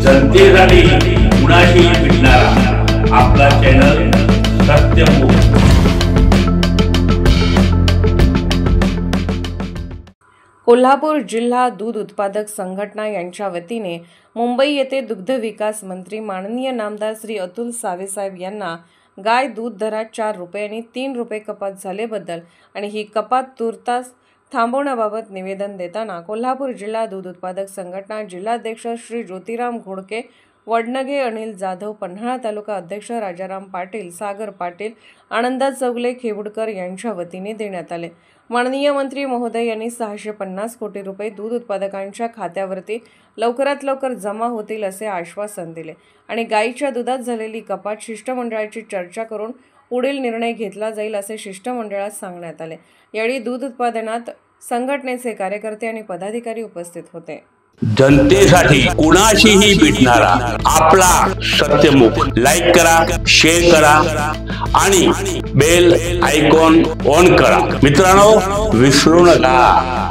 जनतेसाठी कुणाशी भेटणारा आपला चॅनल सत्यमुख। कोल्हापूर जिल्हा दूध उत्पादक संघटना यांच्या वतीने मुंबई येथे दुग्ध विकास मंत्री माननीय नामदार श्री अतुल सावेसाहेब यांना गाय दूध दरात 4 रुपयांनी 3 रुपये कपात झाल्याबद्दल आणि ही कपात तुर्तास थांबवण्याबाबत निवेदन देताना कोल्हापूर जिल्हा दूध उत्पादक संघटना जिल्हाध्यक्ष श्री ज्योतिराम घोडके, वडनगे अनिल जाधव, पन्हाळा तालुका अध्यक्ष राजाराम पाटील, सागर पाटील, आनंदा चौगले, खेवडकर यांच्या वतीने देण्यात आले। माननीय मंत्री महोदय यांनी 650 कोटी रुपये दूध उत्पादकांच्या खात्यावरती लवकरात लवकर जमा होतील असे आश्वासन दिले आणि गायीच्या दुधात झालेली कपात शिष्टमंडळाची चर्चा करून पुढील निर्णय घेतला जाईल असे शिष्टमंडळात सांगण्यात आले। यावेळी दूध उत्पादनात संघटनेचे कार्यकर्ते आणि पदाधिकारी उपस्थित होते। जनतेसाठी कुणाशीही भेटणारा आपला सत्यमुख। लाईक करा, शेअर करा आणि बेल आयकॉन ऑन करा। मित्रांनो, विसरू नका।